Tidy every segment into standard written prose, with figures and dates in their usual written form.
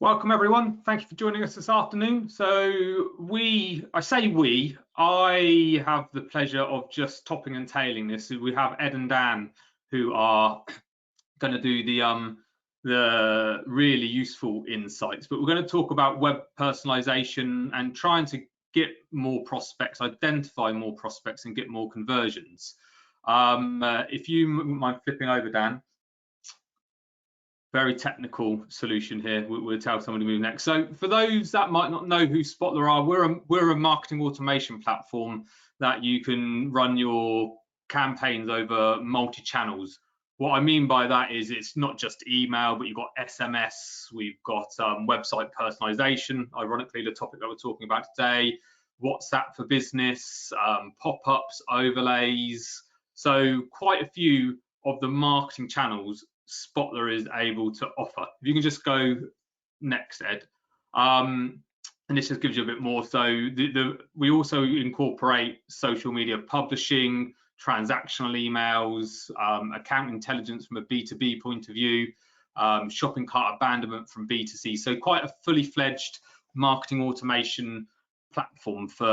Welcome everyone. Thank you for joining us this afternoon. So I have the pleasure of just topping and tailing this. We have Ed and Dan who are going to do the really useful insights, but we're going to talk about web personalization and trying to get more prospects, identify more prospects and get more conversions. If you mind flipping over, Dan. Very technical solution here. We'll tell someone to move next. So for those that might not know who Spotler are, we're a marketing automation platform that you can run your campaigns over multi-channels. What I mean by that is it's not just email, but you've got SMS, we've got website personalization, ironically the topic that we're talking about today, WhatsApp for business, pop-ups, overlays. So quite a few of the marketing channels Spotler is able to offer. If you can just go next, Ed. And this just gives you a bit more. So we also incorporate social media publishing, transactional emails, account intelligence from a B2B point of view, shopping cart abandonment from B2C. So quite a fully fledged marketing automation platform for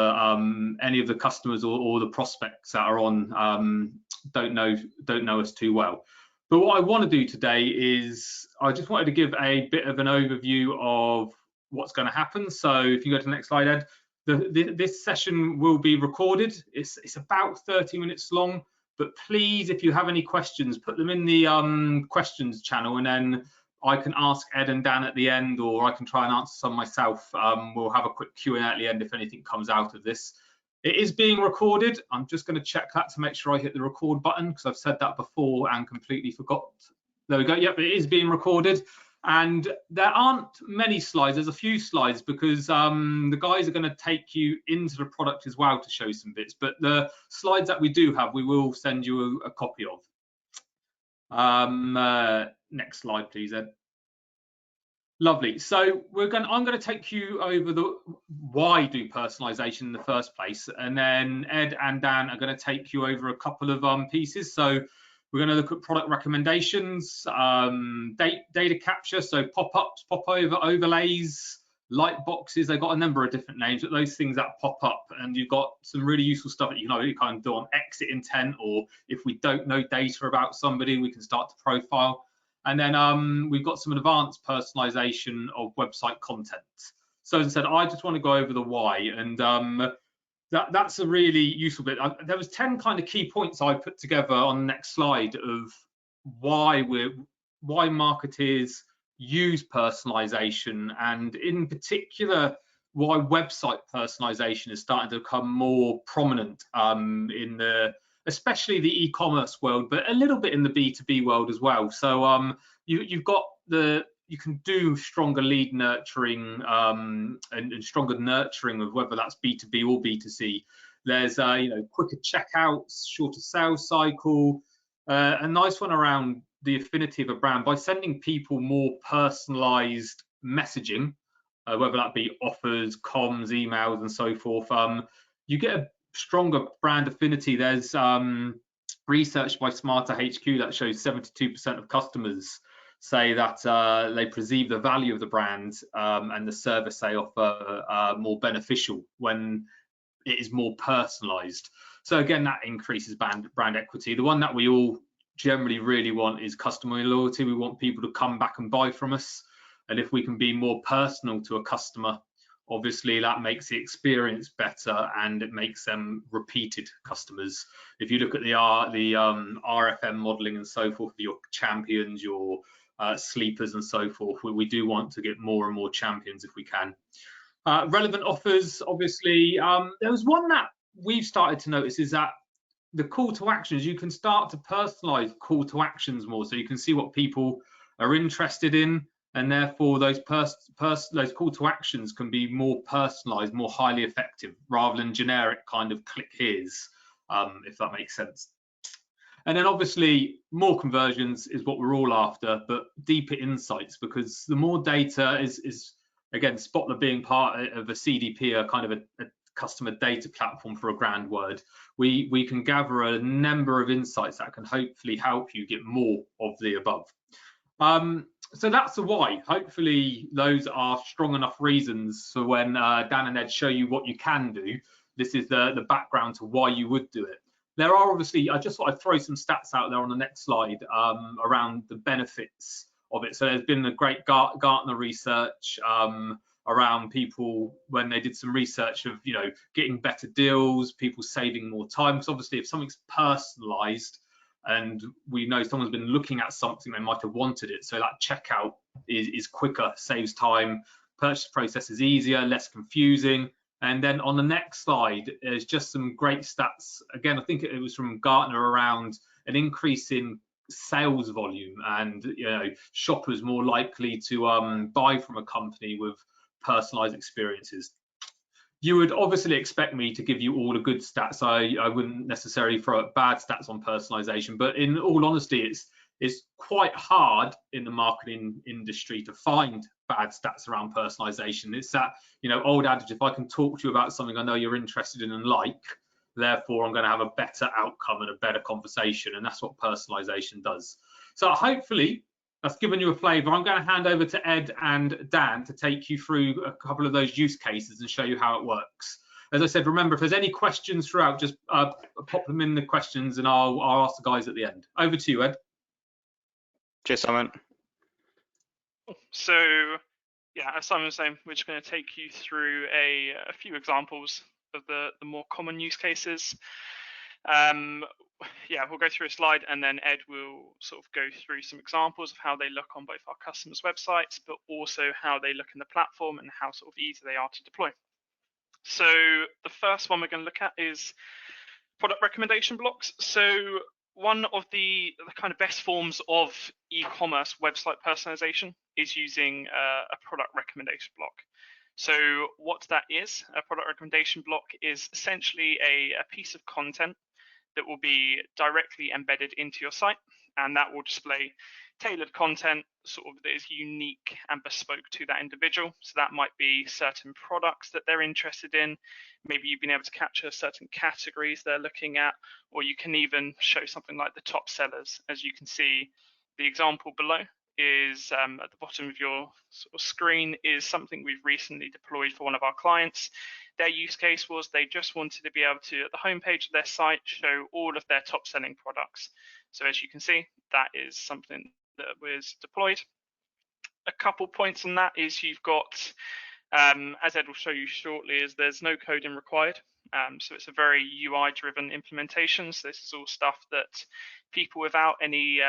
any of the customers or the prospects that are on don't know us too well. But what I want to do today is I just wanted to give a bit of an overview of what's going to happen. So if you go to the next slide, Ed, this session will be recorded. It's about 30 minutes long, but please, if you have any questions, put them in the questions channel, and then I can ask Ed and Dan at the end, or I can try and answer some myself. We'll have a quick Q&A at the end if anything comes out of this. It is being recorded. I'm just going to check that to make sure I hit the record button, because I've said that before and completely forgot. There we go. Yep, it is being recorded. And there aren't many slides. There's a few slides because the guys are going to take you into the product as well to show some bits. But the slides that we do have, we will send you a copy of. Next slide, please, Ed. Lovely. So I'm going to take you over the why do personalization in the first place, and then Ed and Dan are going to take you over a couple of pieces. So we're going to look at product recommendations, data capture, so pop-ups, pop-over overlays, light boxes. They've got a number of different names, but those things that pop up, and you've got some really useful stuff that you can kind of do on exit intent, or if we don't know data about somebody, we can start to profile. And then we've got some advanced personalization of website content. So as I said, I just want to go over the why, and that's a really useful bit. There was 10 kind of key points I put together on the next slide of why marketers use personalization, and in particular why website personalization is starting to become more prominent especially the e-commerce world, but a little bit in the B2B world as well. So you can do stronger lead nurturing and stronger nurturing of whether that's B2B or B2C. There's quicker checkouts, shorter sales cycle, a nice one around the affinity of a brand by sending people more personalized messaging, whether that be offers, comms, emails, and so forth. You get a stronger brand affinity. There's research by Smarter HQ that shows 72% of customers say that they perceive the value of the brand and the service they offer more beneficial when it is more personalized. So again, that increases brand equity. The one that we all generally really want is customer loyalty. We want people to come back and buy from us, and if we can be more personal to a customer, obviously that makes the experience better and it makes them repeated customers. If you look at the RFM modeling and so forth, your champions, your sleepers and so forth, we do want to get more and more champions if we can. Relevant offers, obviously. There was one that we've started to notice is that the call to actions, you can start to personalize call to actions more, so you can see what people are interested in, and therefore those call to actions can be more personalized, more highly effective, rather than generic kind of click here's, if that makes sense. And then obviously more conversions is what we're all after, but deeper insights, because the more data is again, Spotler being part of a CDP, a kind of a customer data platform for a grand word, we can gather a number of insights that can hopefully help you get more of the above. So that's the why. Hopefully those are strong enough reasons for when Dan and Ed show you what you can do. This is the background to why you would do it. There are obviously, I just thought I'd throw some stats out there on the next slide around the benefits of it. So there's been a great Gartner research around people when they did some research of, you know, getting better deals, people saving more time. Because obviously if something's personalized, and we know someone's been looking at something, they might have wanted it. So that checkout is quicker, saves time, purchase process is easier, less confusing. And then on the next slide, there's just some great stats. Again, I think it was from Gartner around an increase in sales volume and, you know, shoppers more likely to buy from a company with personalized experiences. You would obviously expect me to give you all the good stats. I wouldn't necessarily throw up bad stats on personalization, but in all honesty, it's quite hard in the marketing industry to find bad stats around personalization. It's that, you know, old adage, if I can talk to you about something I know you're interested in and like, therefore I'm going to have a better outcome and a better conversation, and that's what personalization does. So hopefully that's given you a flavour. I'm going to hand over to Ed and Dan to take you through a couple of those use cases and show you how it works. As I said, remember, if there's any questions throughout, just pop them in the questions and I'll ask the guys at the end. Over to you, Ed. Cheers, Simon. So, yeah, as Simon was saying, we're just going to take you through a few examples of the more common use cases. Yeah, we'll go through a slide and then Ed will sort of go through some examples of how they look on both our customers' websites, but also how they look in the platform and how sort of easy they are to deploy. So the first one we're going to look at is product recommendation blocks. So one of the kind of best forms of e-commerce website personalization is using a product recommendation block. So what that is, a product recommendation block is essentially a piece of content that will be directly embedded into your site, and that will display tailored content sort of that is unique and bespoke to that individual. So that might be certain products that they're interested in. Maybe you've been able to capture certain categories they're looking at, or you can even show something like the top sellers. As you can see, the example below is at the bottom of your sort of screen is something we've recently deployed for one of our clients. Their use case was they just wanted to be able to, at the homepage of their site, show all of their top selling products. So as you can see, that is something that was deployed. A couple points on that is you've got, as Ed will show you shortly, is there's no coding required. So it's a very UI-driven implementation. So this is all stuff that people without any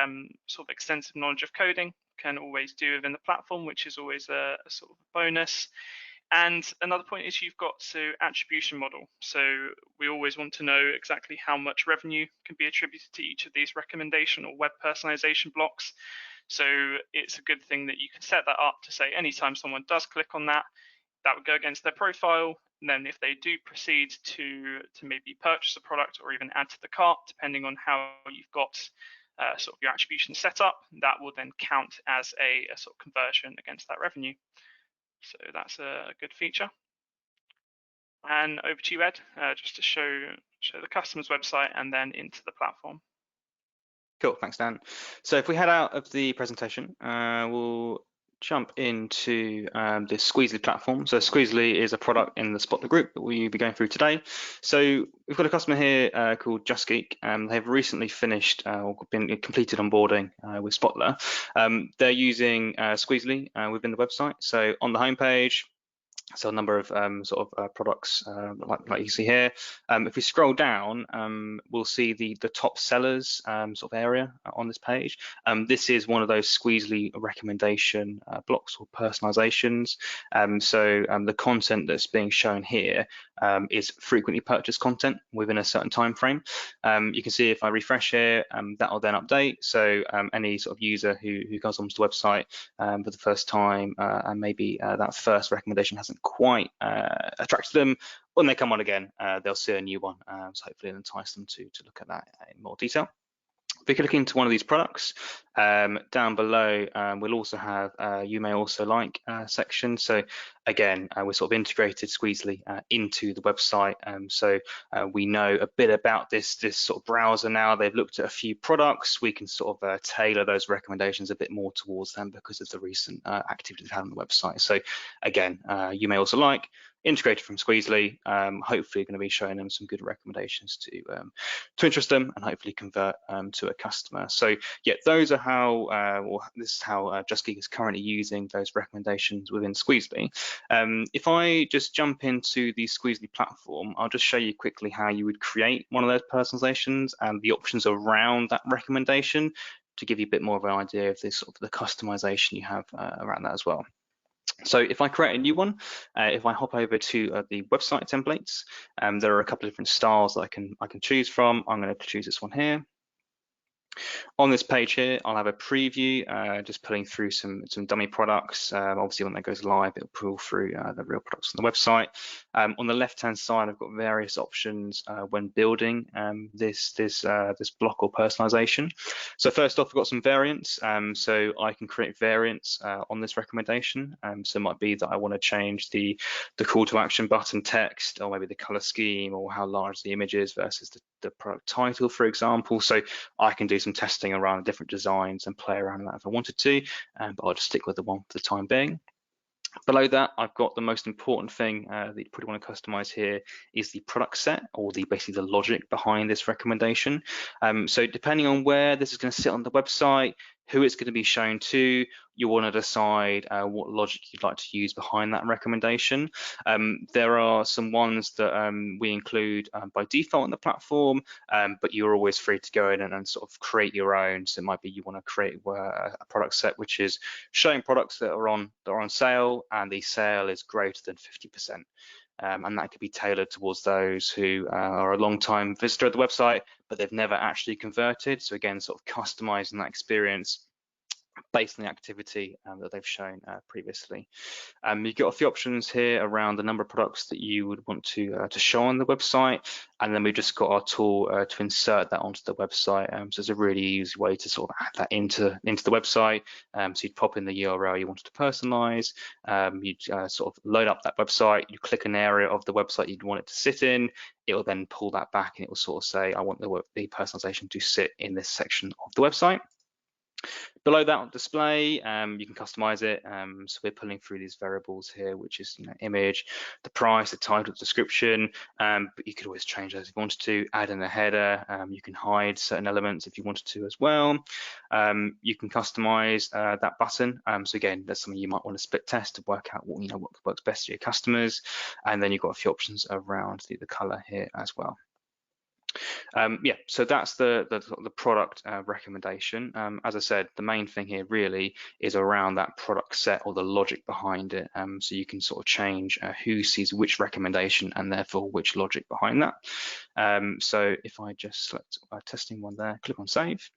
sort of extensive knowledge of coding can always do within the platform, which is always a sort of bonus. And another point is you've got attribution model. So we always want to know exactly how much revenue can be attributed to each of these recommendation or web personalization blocks. So it's a good thing that you can set that up to say anytime someone does click on that, that would go against their profile. And then if they do proceed to maybe purchase a product or even add to the cart, depending on how you've got sort of your attribution set up, that will then count as a sort of conversion against that revenue. So that's a good feature. And over to you, Ed, just to show the customer's website and then into the platform. Cool, thanks, Dan. So if we head out of the presentation, we'll jump into the Squeezely platform. So Squeezely is a product in the Spotler group that we'll be going through today. So we've got a customer here called Just Geek. They've recently finished or been completed onboarding with Spotler. They're using Squeezely within the website. So on the homepage, so a number of sort of products like you see here. If we scroll down, we'll see the top sellers sort of area on this page. This is one of those Squeezely recommendation blocks or personalizations. So the content that's being shown here is frequently purchased content within a certain time frame. You can see if I refresh here, that will then update. So any sort of user who comes onto the website for the first time and maybe that first recommendation hasn't quite attracted them, when they come on again, they'll see a new one. So hopefully it'll entice them to look at that in more detail. If we could look into one of these products, down below, we'll also have you may also like section. So again, we're sort of integrated Squeezely into the website. So we know a bit about this sort of browser now. They've looked at a few products. We can sort of tailor those recommendations a bit more towards them because of the recent activity they've had on the website. So again, you may also like integrated from Squeezely, hopefully going to be showing them some good recommendations to interest them and hopefully convert to a customer. So yeah, those are how, or this is how Just Geek is currently using those recommendations within Squeezely. If I just jump into the Squeezely platform, I'll just show you quickly how you would create one of those personalizations and the options around that recommendation to give you a bit more of an idea of this sort of the customization you have around that as well. So if I create a new one, if I hop over to the website templates, there are a couple of different styles that I can choose from. I'm going to choose this one here. On this page here, I'll have a preview, just pulling through some dummy products. Obviously, when that goes live, it'll pull through the real products on the website. On the left-hand side, I've got various options when building this block or personalization. So first off, we've got some variants. So I can create variants on this recommendation. So it might be that I want to change the call to action button text, or maybe the color scheme, or how large the image is versus the product title, for example. So I can do some testing around different designs and play around with that if I wanted to, but I'll just stick with the one for the time being. Below that, I've got the most important thing that you probably want to customize here is the product set, or basically the logic behind this recommendation. So depending on where this is going to sit on the website, who it's going to be shown to, you want to decide what logic you'd like to use behind that recommendation. There are some ones that we include by default on the platform, but you're always free to go in and sort of create your own. So it might be you want to create a product set which is showing products that are on sale, and the sale is greater than 50%. And that could be tailored towards those who are a long-time visitor of the website, but they've never actually converted. So again, sort of customizing that experience based on the activity that they've shown previously. You've got a few options here around the number of products that you would want to show on the website, and then we've just got our tool to insert that onto the website. So it's a really easy way to sort of add that into the website. So you'd pop in the URL you wanted to personalize, you'd sort of load up that website, you click an area of the website you'd want it to sit in, it will then pull that back and it will sort of say, I want the personalization to sit in this section of the website. Below that on display, you can customize it. So we're pulling through these variables here, which is image, the price, the title, the description, but you could always change those if you wanted to, add in a header. You can hide certain elements if you wanted to as well. You can customize that button. So again, that's something you might want to split test to work out what works best for your customers. And then you've got a few options around the color here as well. Yeah, so that's the product recommendation. As I said, the main thing here really is around that product set or the logic behind it. So you can sort of change who sees which recommendation and therefore which logic behind that. So if I just select testing one there, click on save,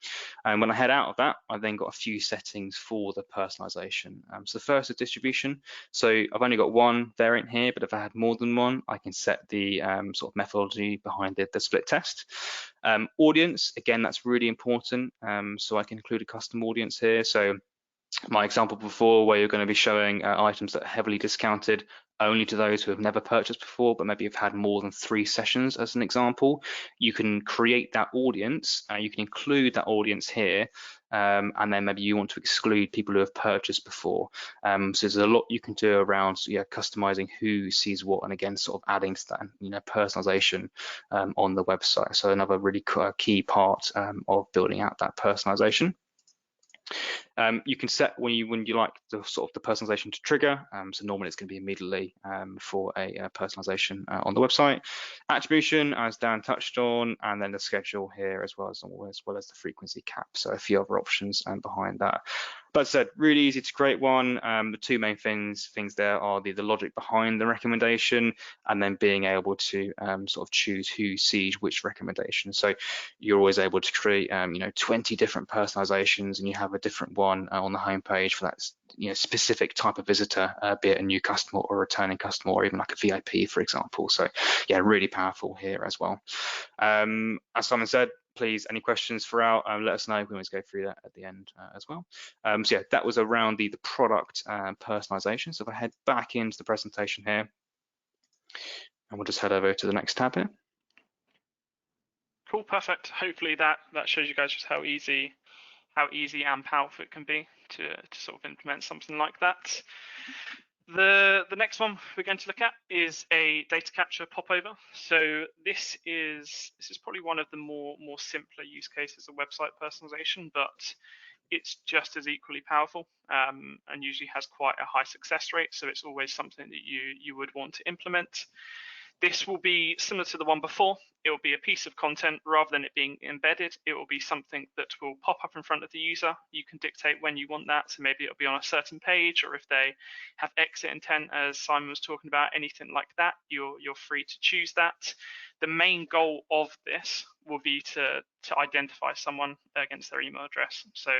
and when I head out of that, I've then got a few settings for the personalization. So the first is distribution. So I've only got one variant here, but if I had more than one, I can set the sort of methodology behind the split test. Audience, again, that's really important. So I can include a custom audience here. So my example before, where you're going to be showing items that are heavily discounted only to those who have never purchased before, but maybe have had more than 3 sessions as an example, you can create that audience. You can include that audience here, and then maybe you want to exclude people who have purchased before. So there's a lot you can do around customizing who sees what, and again, sort of adding to that personalization on the website. So another really key part of building out that personalization. You can set when you like the sort of the personalization to trigger. So normally it's going to be immediately for a personalization on the website. Attribution, as Dan touched on, and then the schedule here as well as the frequency cap. So a few other options behind that. But as I said, really easy to create one. The two main things there are the logic behind the recommendation, and then being able to sort of choose who sees which recommendation. So you're always able to create 20 different personalizations, and you have a different one on the home page for that specific type of visitor, be it a new customer or a returning customer, or even like a VIP, for example. So yeah, really powerful here as well. As Simon said, please, any questions throughout, let us know. We always go through that at the end as well. So yeah, that was around the product personalization. So if I head back into the presentation here, and we'll just head over to the next tab here. Cool, perfect. Hopefully that shows you guys just how easy and powerful it can be to sort of implement something like that. The next one we're going to look at is a data capture popover. So this is probably one of the more simpler use cases of website personalization, but it's just as equally powerful and usually has quite a high success rate. So it's always something that you would want to implement. This will be similar to the one before. It will be a piece of content rather than it being embedded. It will be something that will pop up in front of the user. You can dictate when you want that. So maybe it'll be on a certain page, or if they have exit intent, as Simon was talking about, anything like that, you're free to choose that. The main goal of this will be to identify someone against their email address. So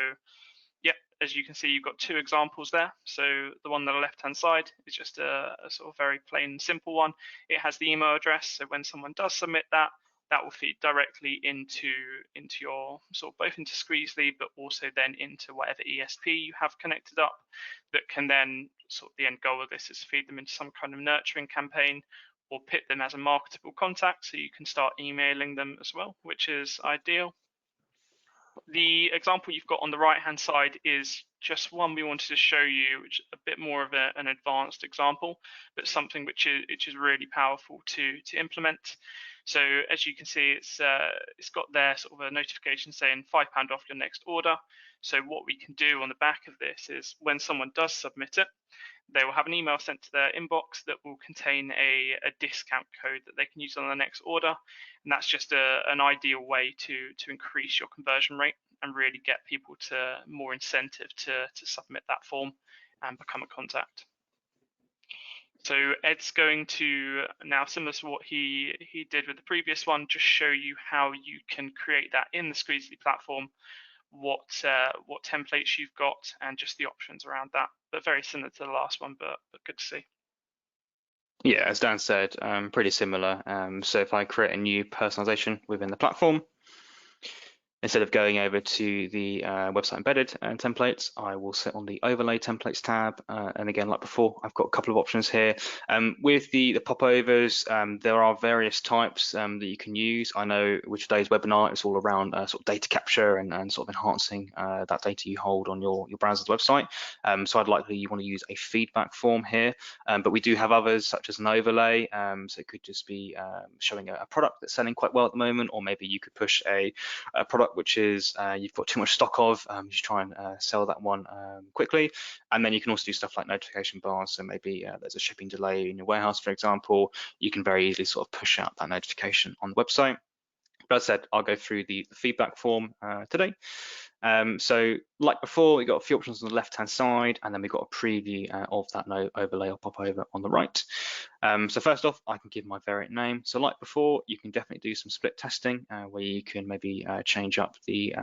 yep, as you can see, you've got two examples there. So the one on the left-hand side is just a sort of very plain, simple one. It has the email address. So when someone does submit that, that will feed directly into your sort of both into Squeezely, but also then into whatever ESP you have connected up. That can then sort of the end goal of this is feed them into some kind of nurturing campaign, or put them as a marketable contact, so you can start emailing them as well, which is ideal. The example you've got on the right hand side is just one we wanted to show you, which is a bit more of an advanced example, but something which is really powerful to implement. So as you can see, it's got there sort of a notification saying £5 off your next order. So what we can do on the back of this is when someone does submit it, they will have an email sent to their inbox that will contain a discount code that they can use on the next order. And that's just an ideal way to increase your conversion rate and really get people to more incentive to submit that form and become a contact. So Ed's going to now, similar to what he did with the previous one, just show you how you can create that in the Squeezely platform, what templates you've got, and just the options around that. But very similar to the last one, but good to see. Yeah, as Dan said, pretty similar. So if I create a new personalization within the platform, instead of going over to the website embedded templates, I will sit on the overlay templates tab. And again, like before, I've got a couple of options here. With the popovers, there are various types that you can use. I know with today's webinar, it's all around sort of data capture and sort of enhancing that data you hold on your browser's website. So I'd likely you want to use a feedback form here, but we do have others such as an overlay. So it could just be showing a product that's selling quite well at the moment, or maybe you could push a product which is you've got too much stock of, just try and sell that one quickly. And then you can also do stuff like notification bars. So maybe there's a shipping delay in your warehouse, for example. You can very easily sort of push out that notification on the website. But as I said, I'll go through the feedback form today. So like before, we got a few options on the left-hand side, and then we got a preview of that overlay or popover on the right. So first off, I can give my variant name. So like before, you can definitely do some split testing where you can maybe change up the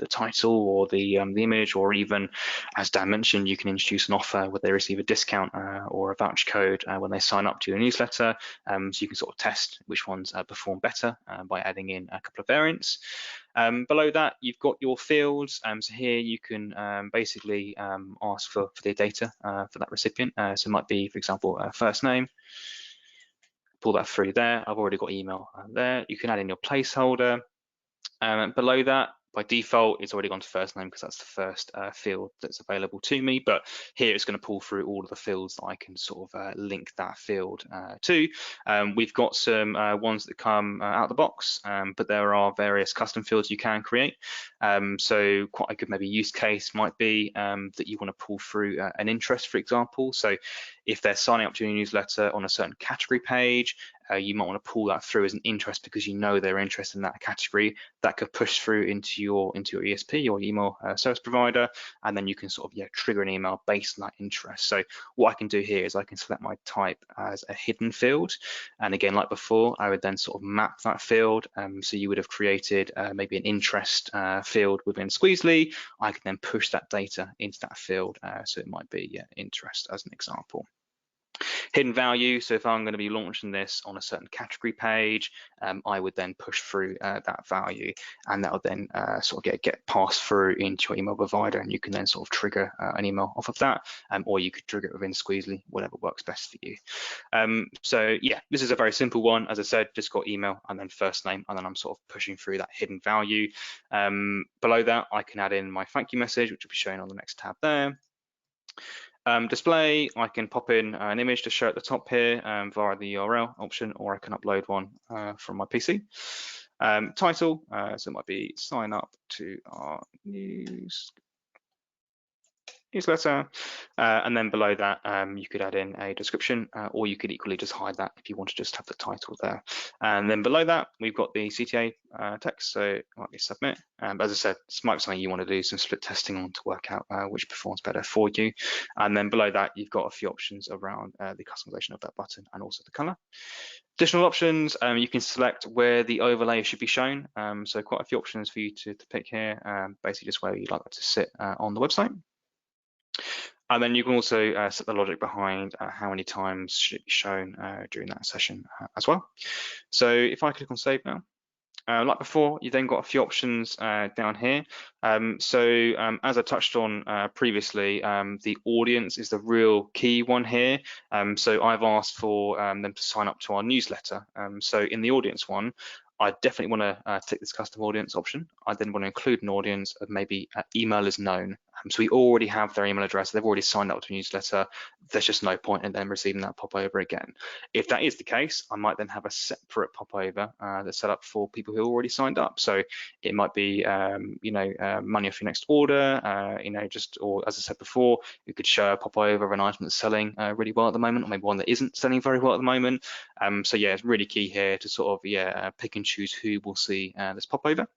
title or the image, or even, as Dan mentioned, you can introduce an offer where they receive a discount or a voucher code when they sign up to your newsletter. So you can sort of test which ones perform better by adding in a couple of variants. Below that, you've got your fields. So here you can basically ask for the data for that recipient. So it might be, for example, first name. Pull that through there. I've already got email there. You can add in your placeholder. Below that, by default, it's already gone to first name because that's the first field that's available to me. But here it's going to pull through all of the fields that I can sort of link that field to. We've got some ones that come out of the box, but there are various custom fields you can create. So quite a good maybe use case might be that you want to pull through an interest, for example. So if they're signing up to your newsletter on a certain category page, you might want to pull that through as an interest because you know they're interested in that category. That could push through into your ESP or email service provider, and then you can sort of trigger an email based on that interest. So what I can do here is I can select my type as a hidden field, and again, like before, I would then sort of map that field. So you would have created maybe an interest field within Squeezely. I can then push that data into that field. So it might be interest as an example. Hidden value, so if I'm going to be launching this on a certain category page, I would then push through that value, and that will then sort of get passed through into your email provider, and you can then sort of trigger an email off of that, or you could trigger it within Squeezely, whatever works best for you. So yeah, this is a very simple one. As I said, just got email and then first name, and then I'm sort of pushing through that hidden value. Below that, I can add in my thank you message, which will be shown on the next tab there. Display, I can pop in an image to show at the top here via the URL option, or I can upload one from my PC. Title, so it might be sign up to our newsletter, and then below that you could add in a description, or you could equally just hide that if you want to just have the title there. And then below that we've got the CTA text, so it might be submit. As I said, this might be something you want to do some split testing on to work out which performs better for you. And then below that you've got a few options around the customization of that button and also the color. Additional options, you can select where the overlay should be shown, so quite a few options for you to pick here, basically just where you'd like that to sit on the website. And then you can also set the logic behind how many times should it be shown during that session as well. So if I click on save now, like before, you then got a few options down here. As I touched on previously, the audience is the real key one here. So I've asked for them to sign up to our newsletter. So in the audience one, I definitely want to tick this custom audience option. I then want to include an audience of maybe email is known. So we already have their email address, they've already signed up to a newsletter. There's just no point in them receiving that pop over again. If that is the case, I might then have a separate pop over that's set up for people who already signed up. So it might be, money off your next order, or as I said before, you could show a pop over of an item that's selling really well at the moment, or maybe one that isn't selling very well at the moment. So yeah, it's really key here to sort of pick and choose who will see this pop over.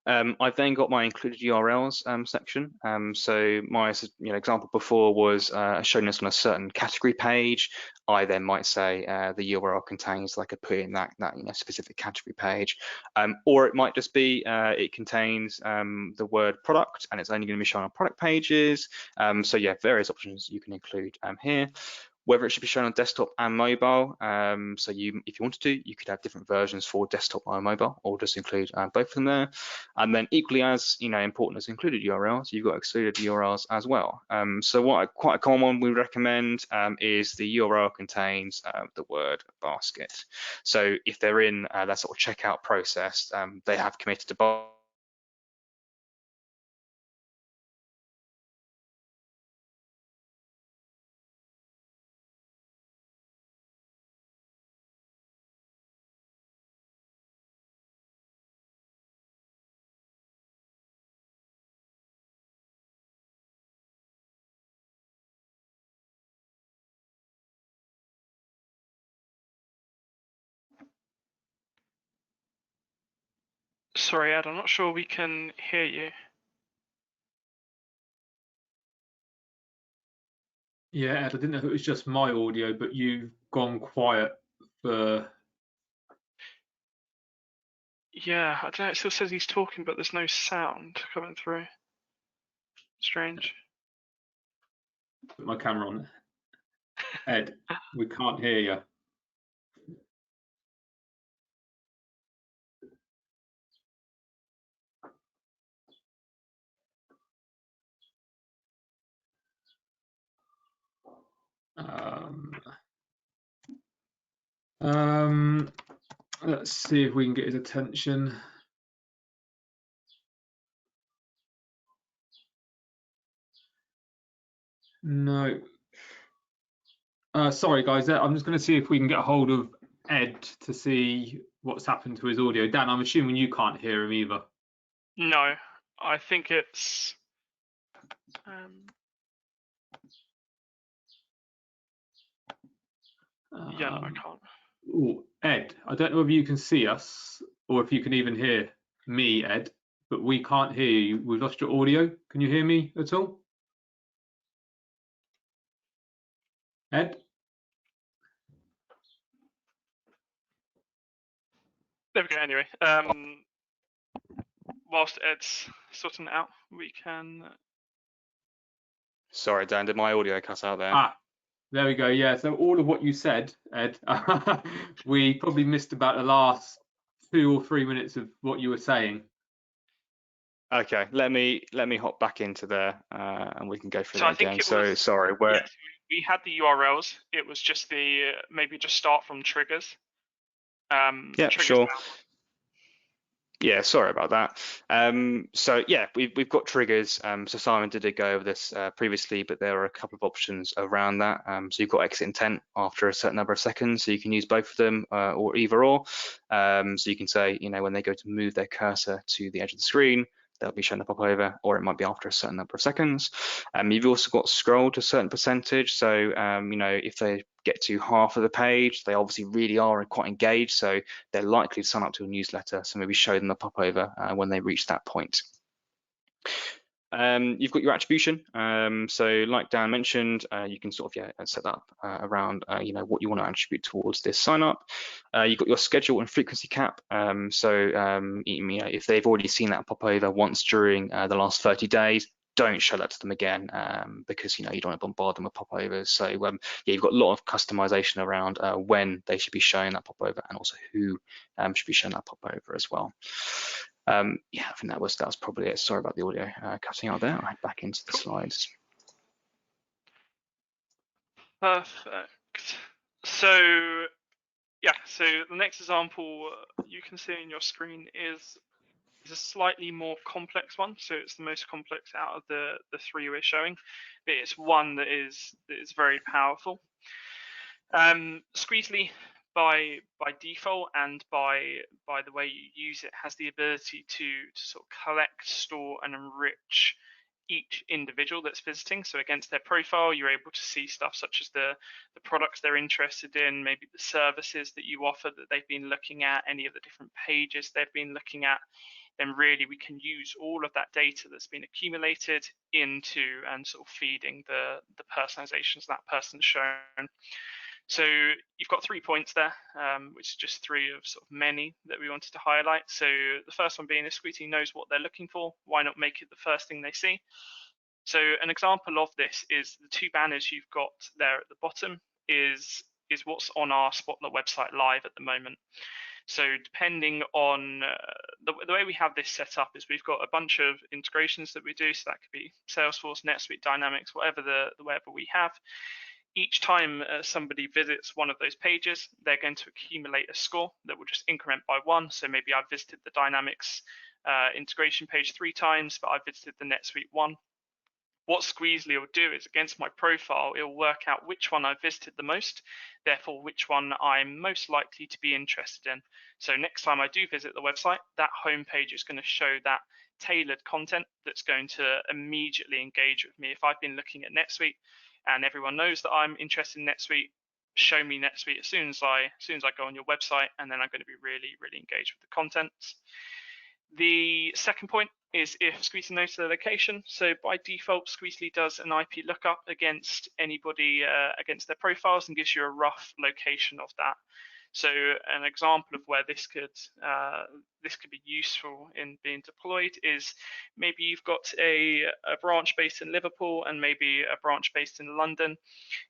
I've then got my included URLs section. So my example before was showing this on a certain category page. I then might say the URL contains, like I put in that specific category page, or it might just be it contains the word product, and it's only going to be shown on product pages. So yeah, various options you can include here. Whether it should be shown on desktop and mobile. So if you wanted to, you could have different versions for desktop or mobile, or just include both of them there. And then equally as important as included URLs, you've got excluded URLs as well. So quite a common one we recommend is the URL contains the word basket. So if they're in that sort of checkout process, they have committed to buy. Sorry, Ed, I'm not sure we can hear you. Yeah, Ed, I didn't know if it was just my audio, but you've gone quiet for... Yeah, I don't know, it still says he's talking, but there's no sound coming through. Strange. Put my camera on. Ed, we can't hear you. Let's see if we can get his attention. No. Sorry, guys. I'm just going to see if we can get a hold of Ed to see what's happened to his audio. Dan, I'm assuming you can't hear him either. No, I think it's... yeah, no, I can't. Ooh, Ed, I don't know if you can see us or if you can even hear me, Ed, but we can't hear you. We've lost your audio. Can you hear me at all? Ed? There we go, anyway. Whilst Ed's sorting it out, we can... Sorry, Dan, did my audio cut out there? Ah, There we go. Yeah. So all of what you said, Ed, we probably missed about the last 2 or 3 minutes of what you were saying. Okay, let me hop back into there and we can go through So that I think again. it So was, sorry, where yes, we had the URLs. It was just the maybe just start from triggers. yeah, Triggers. sure. Yeah, sorry about that. So yeah, we've got triggers. So Simon did go over this previously, but there are a couple of options around that. So you've got exit intent after a certain number of seconds, so you can use both of them or either or. So you can say, you know, when they go to move their cursor to the edge of the screen, they'll be shown the pop over, or it might be after a certain number of seconds. You've also got scroll to a certain percentage. So you know, if they get to half of the page, they obviously really are quite engaged. So they're likely to sign up to a newsletter. So maybe show them the pop over when they reach that point. You've got your attribution. So like Dan mentioned, you can sort of set up around you know, what you want to attribute towards this sign up. You've got your schedule and frequency cap. So you know, if they've already seen that pop over once during the last 30 days, don't show that to them again because, you know, you don't want to bombard them with popovers. So yeah, you've got a lot of customization around when they should be showing that popover and also who should be showing that popover as well. Yeah, I think that was probably it. Sorry about the audio cutting out there. I'll head back into the slides. Perfect. So yeah, so the next example you can see on your screen is a slightly more complex one. So it's the most complex out of the three we're showing, but it's one that is very powerful. Squeezely by default and by the way you use it has the ability to sort of collect, store, and enrich each individual that's visiting. So against their profile, you're able to see stuff such as the products they're interested in, maybe the services that you offer that they've been looking at, any of the different pages they've been looking at. Then really we can use all of that data that's been accumulated into and sort of feeding the personalizations that person's shown. So you've got 3 points there, which is just three of sort of many that we wanted to highlight. So the first one being if Squeezy knows what they're looking for, why not make it the first thing they see? So an example of this is the two banners you've got there at the bottom is what's on our Spotler website live at the moment. So depending on the way we have this set up is we've got a bunch of integrations that we do. So that could be Salesforce, NetSuite, Dynamics, whatever we have. Each time somebody visits one of those pages, they're going to accumulate a score that will just increment by 1. So maybe I've visited the Dynamics integration page 3 times, but I've visited the NetSuite 1. What Squeezely will do is against my profile, it will work out which one I've visited the most, therefore which one I'm most likely to be interested in. So next time I do visit the website, that homepage is going to show that tailored content that's going to immediately engage with me. If I've been looking at NetSuite and everyone knows that I'm interested in NetSuite, show me NetSuite as soon as I go on your website, and then I'm going to be really, really engaged with the content. The second point is if Squeezely knows their location. So by default, Squeezely does an IP lookup against anybody, against their profiles, and gives you a rough location of that. So an example of where this could be useful in being deployed is maybe you've got a branch based in Liverpool and maybe a branch based in London.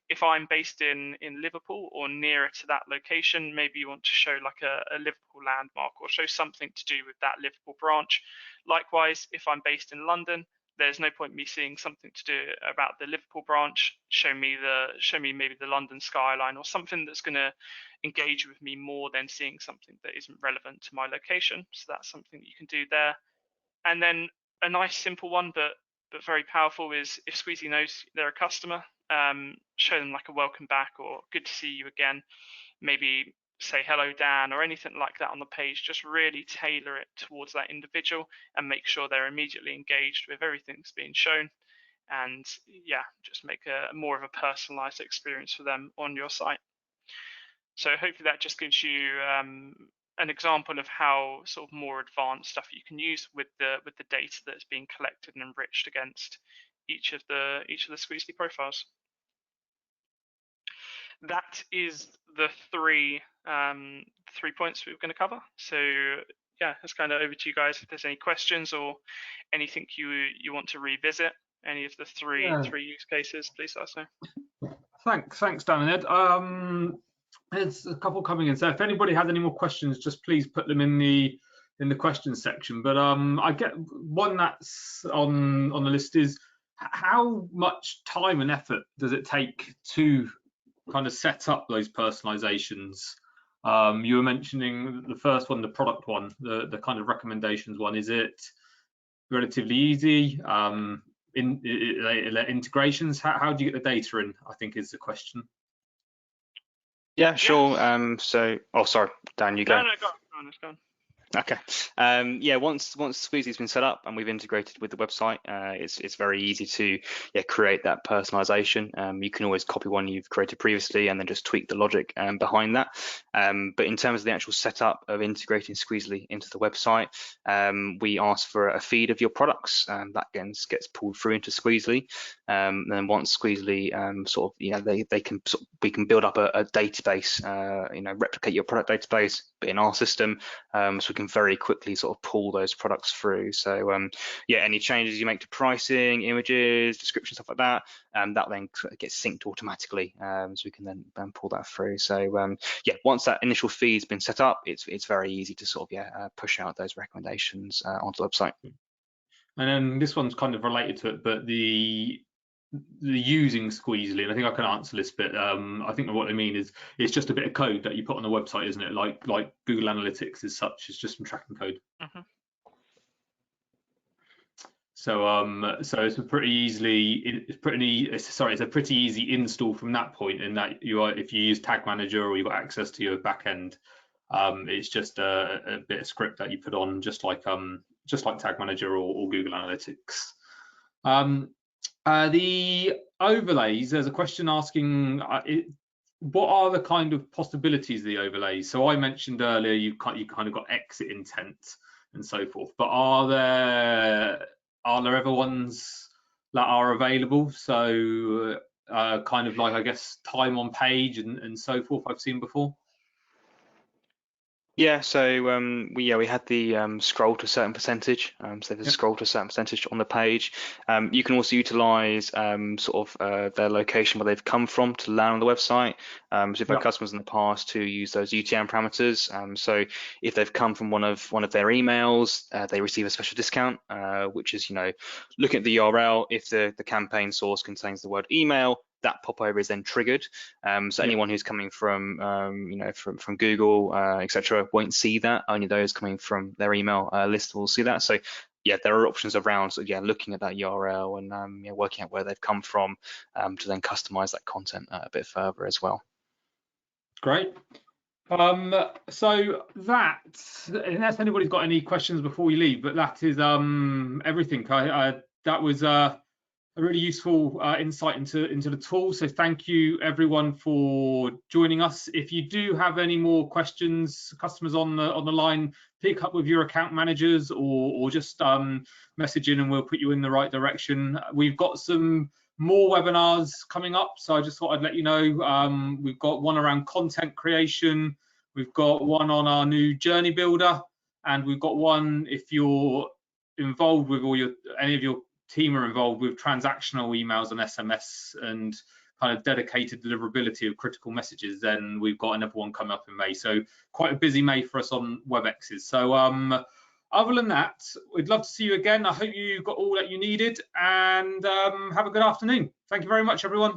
If I'm based in Liverpool or nearer to that location, maybe you want to show like a Liverpool landmark or show something to do with that Liverpool branch. Likewise, if I'm based in London, there's no point me seeing something to do about the Liverpool branch. Show me maybe the London skyline or something that's going to engage with me more than seeing something that isn't relevant to my location. So that's something that you can do there. And then a nice simple one, but very powerful is if Squeezy knows they're a customer, show them like a welcome back or good to see you again. Maybe say hello Dan or anything like that on the page. Just really tailor it towards that individual and make sure they're immediately engaged with everything that's being shown, and yeah, just make a more of a personalized experience for them on your site. So hopefully that just gives you an example of how sort of more advanced stuff you can use with the data that's being collected and enriched against each of the Squeezely profiles. That is the three points we were going to cover. So yeah, it's kind of over to you guys if there's any questions or anything you want to revisit. Any of the three use cases, please let us know. Thanks, Dan and Ed. There's a couple coming in, so if anybody has any more questions, just please put them in the questions section. But I get one that's on the list is how much time and effort does it take to kind of set up those personalizations? You were mentioning the first one, the product one, the kind of recommendations one. Is it relatively easy? Integrations, how do you get the data in, I think is the question. Yeah, sure. Oh, sorry, Dan, you go. No, go on, it's gone. Okay. Yeah, once Squeezy's been set up and we've integrated with the website, it's very easy to create that personalization. You can always copy one you've created previously and then just tweak the logic behind that. But in terms of the actual setup of integrating Squeezely into the website, we ask for a feed of your products. That again gets pulled through into Squeezely. And then once Squeezely we can build up a database, replicate your product database, but in our system, so we can very quickly sort of pull those products through. So any changes you make to pricing, images, description, stuff like that, that then gets synced automatically, so we can then pull that through. So once that initial feed's been set up, it's very easy to sort of push out those recommendations onto the website. And then this one's kind of related to it, but the using Squeezely, and I think I can answer this bit. I think what I mean is it's just a bit of code that you put on the website, isn't it? Like Google Analytics is such, it's just some tracking code. Mm-hmm. So it's a pretty easy install from that point. In that if you use Tag Manager or you've got access to your backend, it's just a bit of script that you put on, just like Tag Manager or Google Analytics. The overlays, there's a question asking what are the kind of possibilities of the overlays? So I mentioned earlier you kind of got exit intent and so forth, but are there ever ones that are available? So kind of like, I guess, time on page and so forth I've seen before. Yeah, so we had the scroll to a certain percentage. So there's a scroll to a certain percentage on the page. You can also utilize their location where they've come from to land on the website. So we've had customers in the past who use those UTM parameters. So if they've come from one of their emails, they receive a special discount, which is looking at the URL. If the campaign source contains the word email, that popover is then triggered. So anyone who's coming from from Google, etc., won't see that. Only those coming from their email list will see that. So there are options around looking at that URL and working out where they've come from to then customize that content a bit further as well. Great. So that, unless anybody's got any questions before we leave, but that is everything. That was a really useful insight into the tool. So thank you everyone for joining us. If you do have any more questions, customers on the line, pick up with your account managers or just message in and we'll put you in the right direction. We've got some more webinars coming up, so I just thought I'd let you know. We've got one around content creation, we've got one on our new journey builder, and we've got one if you're involved with any of your team are involved with transactional emails and SMS and kind of dedicated deliverability of critical messages, then we've got another one coming up in May. So quite a busy May for us on WebExes. So other than that, we'd love to see you again. I hope you got all that you needed, and have a good afternoon. Thank you very much, everyone.